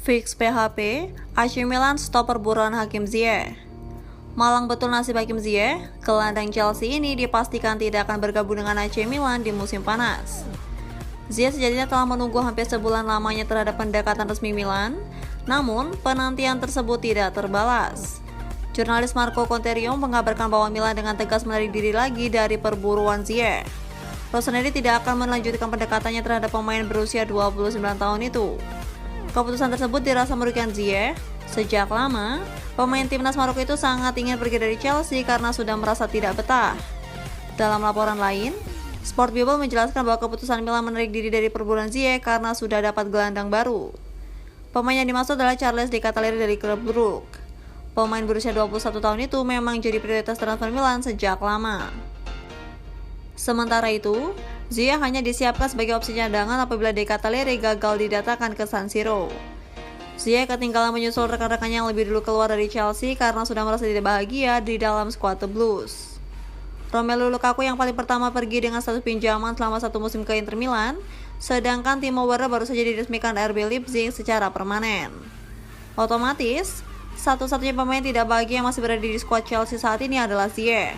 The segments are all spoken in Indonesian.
Fix PHP, AC Milan stop perburuan Hakim Ziyech. Malang betul nasib Hakim Ziyech, gelandang Chelsea ini dipastikan tidak akan bergabung dengan AC Milan di musim panas. Ziyech sejatinya telah menunggu hampir sebulan lamanya terhadap pendekatan resmi Milan, namun penantian tersebut tidak terbalas. Jurnalis Marco Conterio mengabarkan bahwa Milan dengan tegas menarik diri lagi dari perburuan Ziyech. Rossoneri tidak akan melanjutkan pendekatannya terhadap pemain berusia 29 tahun itu. Keputusan tersebut dirasa merugikan Ziyech. Sejak lama, pemain timnas Maroko itu sangat ingin pergi dari Chelsea karena sudah merasa tidak betah. Dalam laporan lain, Sport Bible menjelaskan bahwa keputusan Milan menarik diri dari perburuan Ziyech karena sudah dapat gelandang baru. Pemain yang dimaksud adalah Charles de Ketelaere dari klub Brugge. Pemain berusia 21 tahun itu memang jadi prioritas transfer Milan sejak lama. Sementara itu, Ziyech hanya disiapkan sebagai opsi cadangan apabila de Ketelaere gagal didatangkan ke San Siro. Ziyech ketinggalan menyusul rekan-rekannya yang lebih dulu keluar dari Chelsea karena sudah merasa tidak bahagia di dalam skuad The Blues. Romelu Lukaku yang paling pertama pergi dengan status pinjaman selama satu musim ke Inter Milan, sedangkan Timo Werner baru saja diresmikan RB Leipzig secara permanen. Otomatis, satu-satunya pemain tidak bahagia yang masih berada di skuad Chelsea saat ini adalah Ziyech.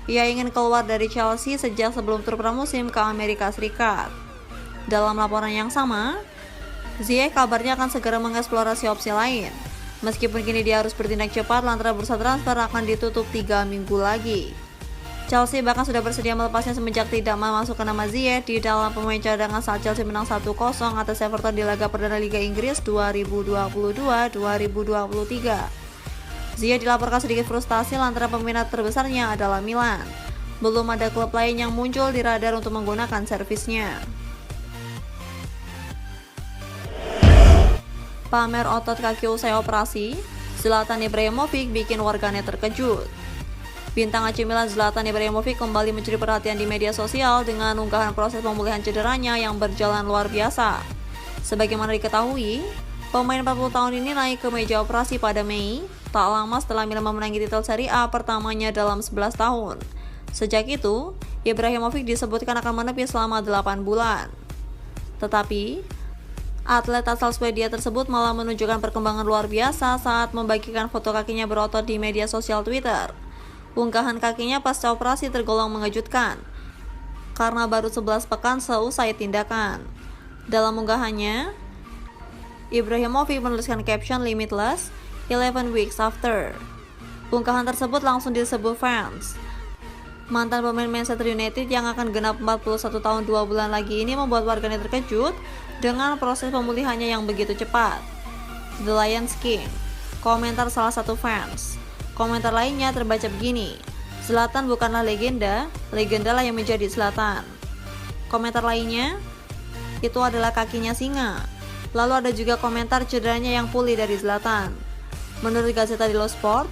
Ia ingin keluar dari Chelsea sejak sebelum tur pramusim ke Amerika Serikat. Dalam laporan yang sama, Ziyech kabarnya akan segera mengeksplorasi opsi lain. Meskipun kini dia harus bertindak cepat lantaran bursa transfer akan ditutup 3 minggu lagi. Chelsea bahkan sudah bersedia melepasnya semenjak tidak memasukkan nama Ziyech di dalam pemain cadangan saat Chelsea menang 1-0 atas Everton di laga perdana Liga Inggris 2022-2023. Ziyech dilaporkan sedikit frustasi lantaran peminat terbesarnya adalah Milan. Belum ada klub lain yang muncul di radar untuk menggunakan servisnya. Pamer otot kaki usai operasi, Zlatan Ibrahimovic bikin warganet terkejut. Bintang AC Milan Zlatan Ibrahimovic kembali mencuri perhatian di media sosial dengan unggahan proses pemulihan cederanya yang berjalan luar biasa. Sebagaimana diketahui, pemain 40 tahun ini naik ke meja operasi pada Mei, tak lama setelah Milan memenangi titel Serie A pertamanya dalam 11 tahun. Sejak itu, Ibrahimovic disebutkan akan menepis selama 8 bulan. Tetapi, atlet asal Swedia tersebut malah menunjukkan perkembangan luar biasa saat membagikan foto kakinya berotot di media sosial Twitter. Unggahan kakinya pasca operasi tergolong mengejutkan, karena baru 11 pekan seusai tindakan. Dalam unggahannya, Ibrahimovic menuliskan caption Limitless 11 weeks after. Unggahan tersebut langsung disebut fans. Mantan pemain Manchester United yang akan genap 41 tahun 2 bulan lagi ini membuat warganet terkejut dengan proses pemulihannya yang begitu cepat. The Lions King, komentar salah satu fans. Komentar lainnya terbaca begini: Zlatan bukanlah legenda, legendalah yang menjadi Zlatan. Komentar lainnya, itu adalah kakinya singa. Lalu ada juga komentar cederanya yang pulih dari Zlatan. Menurut Gazzetta dello Sport,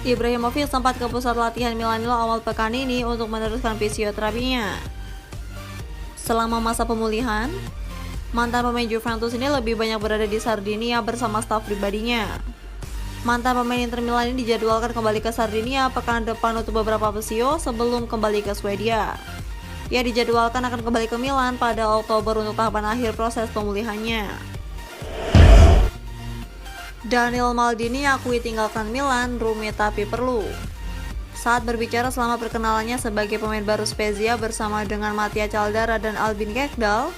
Ibrahimovic sempat ke pusat latihan Milanello awal pekan ini untuk meneruskan fisioterapinya. Selama masa pemulihan, mantan pemain Juventus ini lebih banyak berada di Sardinia bersama staf pribadinya. Mantan pemain Inter Milan ini dijadwalkan kembali ke Sardinia pekan depan untuk beberapa fisio sebelum kembali ke Swedia. Ia dijadwalkan akan kembali ke Milan pada Oktober untuk tahapan akhir proses pemulihannya. Daniel Maldini akui tinggalkan Milan rumit tapi perlu. Saat berbicara selama perkenalannya sebagai pemain baru Spezia bersama dengan Mattia Caldara dan Albin Ekdal,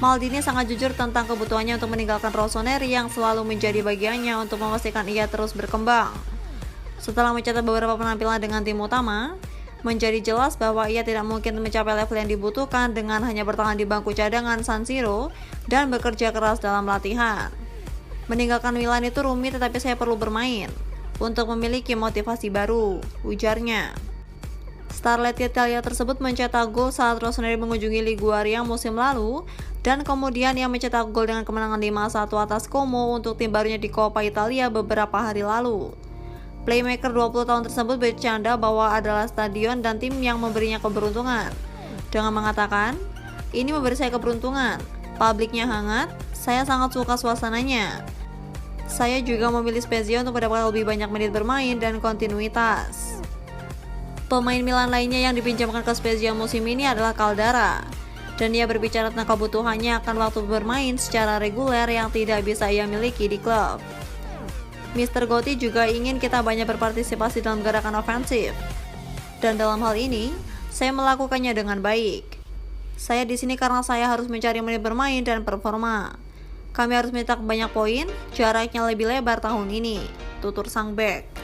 Maldini sangat jujur tentang kebutuhannya untuk meninggalkan Rossoneri yang selalu menjadi bagiannya untuk memastikan ia terus berkembang. Setelah mencatat beberapa penampilan dengan tim utama, menjadi jelas bahwa ia tidak mungkin mencapai level yang dibutuhkan dengan hanya bertahan di bangku cadangan San Siro dan bekerja keras dalam latihan. Meninggalkan Milan itu rumit, tetapi saya perlu bermain untuk memiliki motivasi baru, ujarnya. Starlet Italia tersebut mencetak gol saat Rossoneri mengunjungi Liguria musim lalu, dan kemudian ia mencetak gol dengan kemenangan 5-1 atas Como untuk tim barunya di Coppa Italia beberapa hari lalu. Playmaker 20 tahun tersebut bercanda bahwa adalah stadion dan tim yang memberinya keberuntungan, dengan mengatakan, "Ini memberi saya keberuntungan, publiknya hangat, saya sangat suka suasananya. Saya juga memilih Spezia untuk mendapatkan lebih banyak menit bermain dan kontinuitas." Pemain Milan lainnya yang dipinjamkan ke Spezia musim ini adalah Caldara. Dan ia berbicara tentang kebutuhannya akan waktu bermain secara reguler yang tidak bisa ia miliki di klub. Mr. Gotti juga ingin kita banyak berpartisipasi dalam gerakan ofensif. Dan dalam hal ini, saya melakukannya dengan baik. Saya di sini karena saya harus mencari menit bermain dan performa. Kami harus mencetak banyak poin, jaraknya lebih lebar tahun ini, tutur sang bek.